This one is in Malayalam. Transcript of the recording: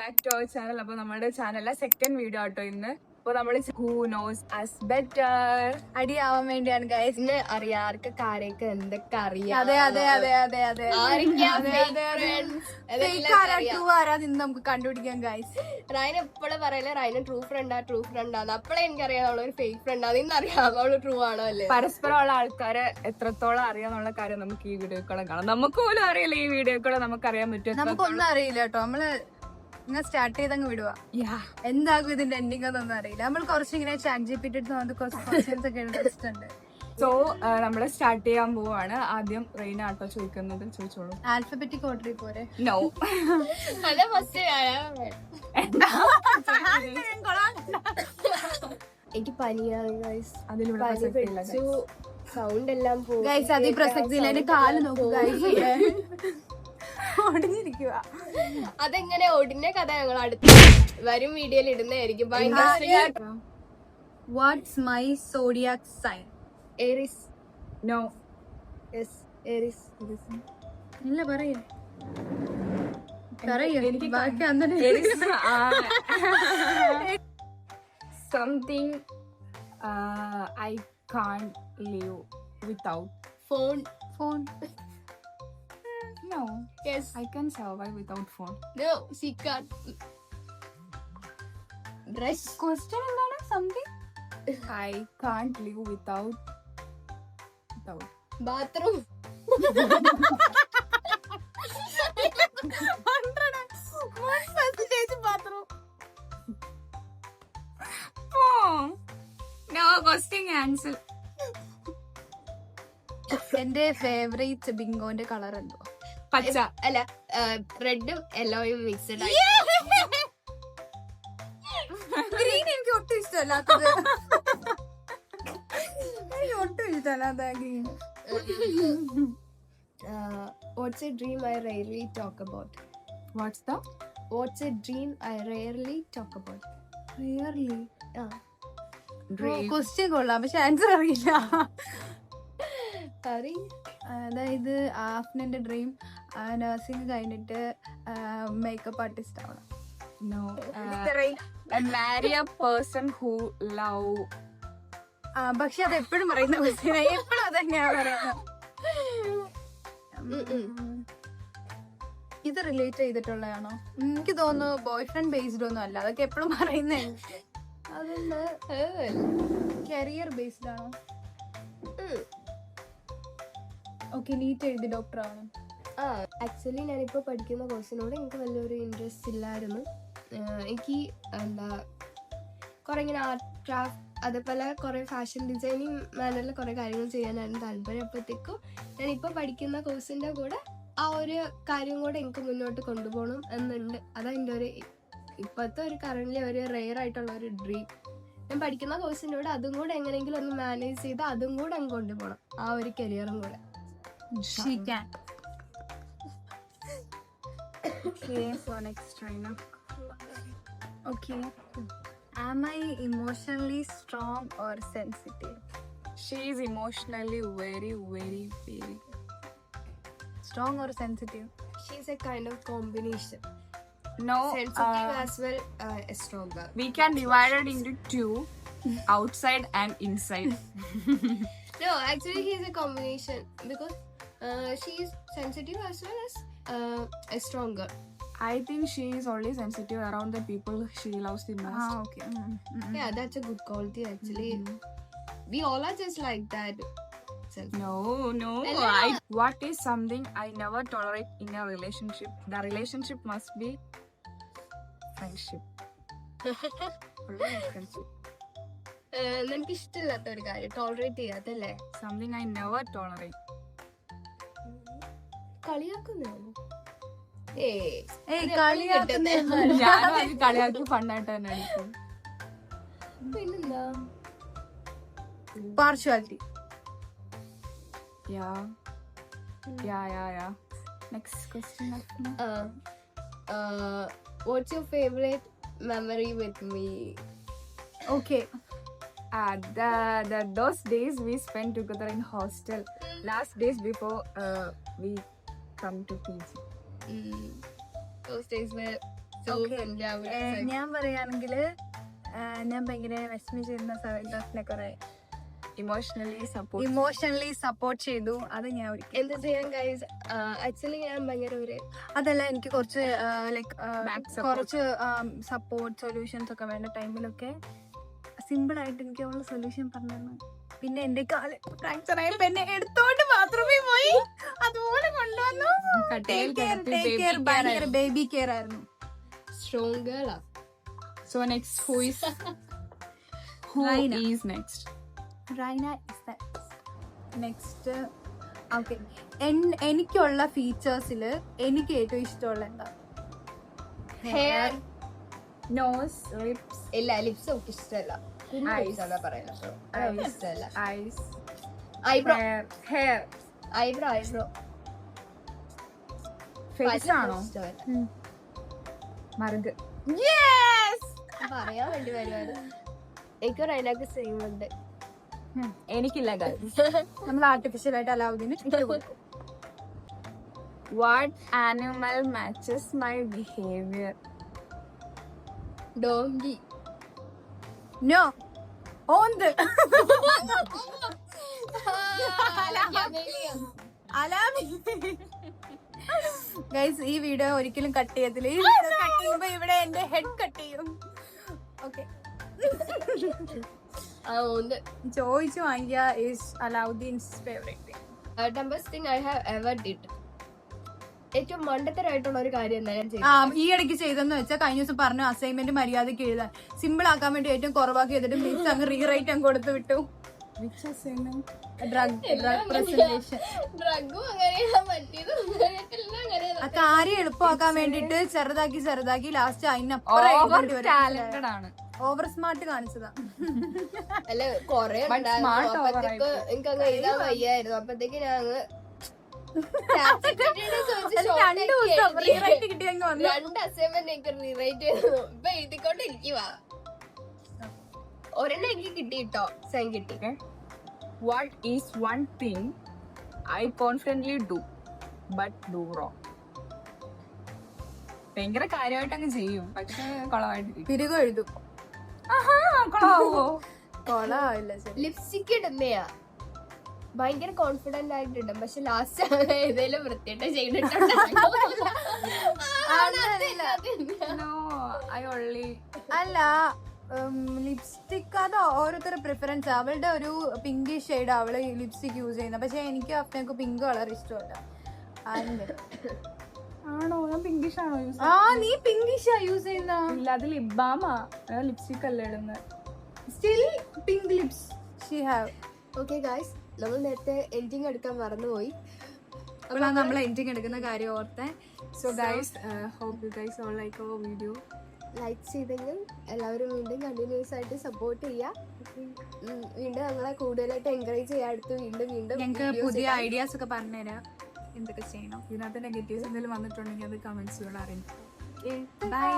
Back to our channel. അപ്പൊ നമ്മുടെ ചാനലിലെ സെക്കൻഡ് വീഡിയോ ആട്ടോ ഇന്ന്. അപ്പൊ നമ്മള് ഹൂ നോസ് അസ് ബെറ്റർ അടിയാവാൻ വേണ്ടിയാണ് ഗൈസ്. ഇന്ന് അറിയാം ആർക്കൊക്കെ ആരെയൊക്കെ എന്തൊക്കെ അറിയാം. അതെ അതെ അതെ അതെ അതെ ആരാന്ന് നമുക്ക് കണ്ടുപിടിക്കാം ഗൈസ്. റൈന എപ്പോഴും പറയല്ലേ റൈന ട്രൂ ഫ്രണ്ടാന്ന്. അപ്പോഴേ എനിക്കറിയാം അവളൊരു ഫേക്ക് ഫ്രണ്ടാന്ന്. ഇന്നറിയാം അവള് ട്രൂ ആണോ അല്ലേ. പരസ്പരമുള്ള ആൾക്കാരെ എത്രത്തോളം അറിയാന്നുള്ള കാര്യം നമുക്ക് ഈ വീഡിയോക്കളെ കാണാം. നമുക്ക് പോലും അറിയില്ല ഈ വീഡിയോക്കളെ നമുക്ക് അറിയാൻ പറ്റും. നമുക്കൊന്നും അറിയില്ല കേട്ടോ. നമ്മള് ഇങ്ങനെ സ്റ്റാർട്ട് ചെയ്തങ്ങ് വിടുക. എന്താകും ഇതിന്റെ എൻഡിങ് എന്നൊന്നും അറിയില്ല. നമ്മൾ കുറച്ചിങ്ങനെ ചാറ്റ് ജിപിടി കുറച്ച് ക്വസ്റ്റ്യൻസ് ഒക്കെ എടുത്തിട്ടുണ്ട്. സോ നമ്മള് സ്റ്റാർട്ട് ചെയ്യാൻ പോവാണ്. ആദ്യം റെയിന ആട്ടോ ചോദിക്കുന്നത്, ചോദിച്ചോളൂ. ആൽഫബറ്റിക് ഓർഡറിൽ പോരെ? നോ, അതെ ഫസ്റ്റ് എനിക്ക് പനിയാണ് ഗൈസ്. അതിലൂടെ സൗണ്ട് എല്ലാം പോകും ഗൈസ്. അത് ഈ പ്രസക്തിയില്ല. എന്റെ കാല് നോക്കുക ഒടിഞ്ഞിരിക്കുക. അതെങ്ങനെ ഒടിഞ്ഞ കഥ ഞങ്ങൾ അടുത്ത വരും വീഡിയോയിൽ ഇടുന്നതായിരിക്കും. What's my zodiac sign? Aries. No. Yes Aries. ഇല്ല പറയൂ എനിക്ക് ബാക്കി അന്നേ something I can't live without. Phone. No. Yes. I can survive without phone. No, she can't. Brush. Question എന്താണ്? Something I can't live without. Bathroom. Phone. No question answer. എന്റെ ഫേവറേറ്റ് ബിങ്കോന്റെ കളർ എന്തോ? പച്ച. അല്ല റെഡും യെല്ലോയും മിക്സ്ഡ് ആയി. ഗ്രീൻ എനിക്ക് ഒട്ടും ഇഷ്ടമല്ലാത്തത്. എനിക്ക് ഒട്ടും ഇഷ്ടമല്ലാത്ത green. What's a dream I rarely talk about? What's a dream I rarely talk about? റിയർലി dream? Question കൊള്ളാം, പക്ഷെ ആൻസർ അറിയില്ല. Sorry. അതായത് ആഫ്നന്റെ ഡ്രീം നഴ്സിംഗ് കഴിഞ്ഞിട്ട് മേക്കപ്പ് ആർട്ടിസ്റ്റ് ആവണം. No. Marry a person who love. പക്ഷെ അത് എപ്പോഴും പറയുന്ന ക്വസ്റ്റ്യൻ, എപ്പോഴും അത് തന്നെയാണ് പറയുന്നത്. ഇത് റിലേറ്റ് ചെയ്തിട്ടുള്ളതാണോ? എനിക്ക് തോന്നുന്നു ബോയ് ഫ്രണ്ട് ബേസ്ഡ് ഒന്നും അല്ല, അതൊക്കെ എപ്പോഴും പറയുന്നേ. അതൊന്ന് കരിയർ ബേസ്ഡ് ആണോ? ഓക്കെ, നീറ്റ് എഴുതി ഡോക്ടർ ആവണം. ആക്ച്വലി ഞാനിപ്പോ പഠിക്കുന്ന കോഴ്സിനോട് എനിക്ക് വലിയൊരു ഇൻട്രസ്റ്റ് ഇല്ലായിരുന്നു. എനിക്ക് എന്താ കുറെ ഇങ്ങനെ ആർട്ട് ക്രാഫ്റ്റ് അതേപോലെ കുറെ ഫാഷൻ ഡിസൈനിങ് മാനറിൽ കുറെ കാര്യങ്ങൾ ചെയ്യാനായിരുന്നു താല്പര്യം. അപ്പോഴത്തേക്കും ഞാനിപ്പോൾ പഠിക്കുന്ന കോഴ്സിൻ്റെ കൂടെ ആ ഒരു കാര്യം കൂടെ എനിക്ക് മുന്നോട്ട് കൊണ്ടുപോകണം എന്നുണ്ട്. അതെൻ്റെ ഒരു ഇപ്പോഴത്തെ ഒരു കറൻറ്റ്ലി ഒരു റെയർ ആയിട്ടുള്ള ഒരു ഡ്രീം. ഞാൻ പഠിക്കുന്ന കോഴ്സിൻ്റെ കൂടെ അതും കൂടെ എങ്ങനെയെങ്കിലും ഒന്ന് മാനേജ് ചെയ്ത് അതും കൂടെ അങ്ങ് കൊണ്ടുപോകണം, ആ ഒരു കരിയറും കൂടെ. She can. Okay, so next Raina. Okay. Am I emotionally strong or sensitive? She is emotionally very, very, very. Strong or sensitive? She's a kind of combination. No. Sensitive as well as stronger. We can divide it into two, outside and inside. No, actually he's a combination because she is sensitive as well as stronger. I think she is only sensitive around the people she loves the most. Okay. Yeah, that's a good quality actually. We all are just like that. No. Hello. What is something I never tolerate in a relationship? The relationship must be friendship. Only friendship. നിനക്ക് ഇഷ്ടമില്ലാത്ത ഒരു കാര്യം ടോളറേറ്റ് ചെയ്യാത്തല്ലേ? Something I never tolerate. കളിയാക്കുന്നതാണോ? ഞാനും അത് കളിയാക്കി ഫണ്ണായിട്ട് തന്നെ എടുക്കും. പിന്നെന്താ? Partiality. Yeah. Next question. What's your favorite memory with me? Okay. Those days we spent together in hostel. Last days before we come to PG. Those days were ഞാൻ പറയുകയാണെങ്കിൽ ഞാൻ ഭയങ്കര വിഷമിച്ചിരുന്ന സമയത്ത് കുറെ ഇമോഷണലി സപ്പോർട്ട് ചെയ്തു. അത് ഞാൻ ഒരിക്കലും എന്താ ചെയ്യാൻ ഗൈസ്, ആക്ച്വലി ഞാൻ ഭയങ്കര ഒരു അതല്ല, എനിക്ക് കുറച്ച് ലൈക്ക് കുറച്ച് സപ്പോർട്ട് സൊല്യൂഷൻസ് ഒക്കെ വേണ്ട ടൈമിലൊക്കെ സിമ്പിൾ ആയിട്ട് എനിക്ക് ഉള്ള സൊല്യൂഷൻ പറഞ്ഞു. പിന്നെ എന്റെ കാല് ഫ്രാക്ചർ ആയപ്പോ എന്നെ എടുത്തോണ്ട് ബാത്റൂമിൽ പോയി, അതുപോലെ കൊണ്ടുവന്നു. ഭയങ്കര ബേബി കെയർ ആയിരുന്നു. സ്ട്രോങ് ഗേളാ. So next, who is next? Raina is the next. Okay, എനിക്കുള്ള ഫീച്ചേഴ്സിൽ എനിക്ക് ഏറ്റവും ഇഷ്ടമുള്ള എന്താ? ഹെയർ, Nose, lips, ഇല്ല ലിപ്സ് ഒക്കെ ഇഷ്ടമല്ല. പറയുന്നത് ഇഷ്ടമല്ല. eyes, eyebrow, hair, eyebrow face ആണോ? മറുക്. പറയാൻ വേണ്ടി വരുവാണ്. എനിക്ക് റൈനക്ക് സെയിം ഉണ്ട്. എനിക്കില്ല. നമ്മൾ ആർട്ടിഫിഷ്യൽ ആയിട്ട് അലാവുദ്ദീന് ഇട്ട് കൊടുക്കും. What animal matches my behavior? Donkey. No, ഓന്ത്. ഗൈസ്, ഈ വീഡിയോ ഒരിക്കലും കട്ട് ചെയ്യത്തില്ല. ഈ വീഡിയോ കട്ട് ചെയ്യുമ്പോ ഇവിടെ എന്റെ ഹെഡ് കട്ട് ചെയ്യും. ഓക്കെ, ചോദിച്ചു വാങ്ങിയ is Alauddin's favourite. Dumbest thing I have ever did. ഏറ്റവും മണ്ടത്തരായിട്ടുള്ള ഒരു കാര്യം എന്താ ഞാൻ ചെയ്തത്? ഈ ഇടയ്ക്ക് ചെയ്തെന്ന് വെച്ചാൽ കഴിഞ്ഞ ദിവസം പറഞ്ഞു അസൈൻമെന്റ് മര്യാദക്ക് എഴുതാൻ സിമ്പിൾ ആക്കാൻ വേണ്ടി ഏറ്റവും കുറവാക്കി ചെയ്തിട്ട് മിക്സ് അങ്ങ് റീറൈറ്റ് അങ്ങ് കൊടുത്തു വിട്ടു. ഡ്രഗ് പ്രസന്റേഷൻ ആ കാര്യം എളുപ്പമാക്കാൻ വേണ്ടിട്ട് ചെറുതാക്കി ലാസ്റ്റ് അതിനപ്പുറം ഓവർ സ്മാർട്ട് കാണിച്ചതാ. അല്ല കൊറേ എനിക്ക് അങ്ങ് എഴുതാൻ വയ്യായിരുന്നു. അപ്പത്തേക്ക് ഞാൻ അങ്ങ് 2 അസൈൻമെന്റ് എനിക്ക് റീറൈറ്റ് ചെയ്തു. ഇപ്പൊ എഴുതിക്കൊണ്ടിരിക്കുവാ. ഒരെണ്ണം എനിക്ക് കിട്ടി കേട്ടോ, സൈൻ കിട്ടി. What is one thing I confidently do but do wrong? ഭയങ്കര കാര്യമായിട്ട് അങ്ങ് ചെയ്യും, പക്ഷെ കൊളമായിട്ട് പിരികു എഴുതും. കൊളാവോ? കൊളാവില്ല. ലിപ്സ്റ്റിക് ഇടുന്നയാ ഭയങ്കര കോൺഫിഡന്റ് ആയിട്ടുണ്ട്, പക്ഷെ ലാസ്റ്റ് ഏതെങ്കിലും വൃത്തിയായിട്ട് ചെയ്തിട്ടുണ്ട്. അല്ല, ലിപ്സ്റ്റിക് അത് ഓരോരുത്തരുടെ പ്രിഫറൻസ്. അവളുടെ ഒരു പിങ്ക് ഷെയ്ഡ് അവള് ലിപ്സ്റ്റിക് യൂസ് ചെയ്യുന്നത്, പക്ഷെ എനിക്ക് അഫ്നക്ക് പിങ്ക് കളർ ഇഷ്ടമല്ല. ആണോ? ഞാൻ പിങ്കിഷ് ആണോ യൂസ്? നീ പിങ്കിഷാ യൂസ് ചെയ്യുന്ന? ഇല്ല, അത് ലിപ് ബാമാ, ലിപ്സ്റ്റിക് അല്ല ഇടുന്നത്. Still pink lips she have. Okay guys, നമ്മൾ നേരത്തെ എൻഡിങ് എടുക്കാൻ മറന്നുപോയി. അപ്പോഴാണ് നമ്മൾ എൻഡിങ് എടുക്കുന്ന കാര്യം ഓർത്തെ. So guys, hope you guys all like our video. Like ചെയ്തെങ്കിൽ എല്ലാവരും വീണ്ടും കണ്ടിന്യൂസ് ആയിട്ട് സപ്പോർട്ട് ചെയ്യുക. വീണ്ടും ഞങ്ങളെ കൂടുതലായിട്ട് എൻകറേജ് ചെയ്യാൻ അടുത്ത് വീണ്ടും ഞങ്ങൾക്ക് പുതിയ ഐഡിയാസ് ഒക്കെ പറഞ്ഞുതരാം, എന്തൊക്കെ ചെയ്യണം. ഇതിനകത്ത് നെഗറ്റീവ്സ് എന്തെങ്കിലും വന്നിട്ടുണ്ടെങ്കിൽ അത് കമന്റ്സുകൾ അറിയിക്കും. ബൈ.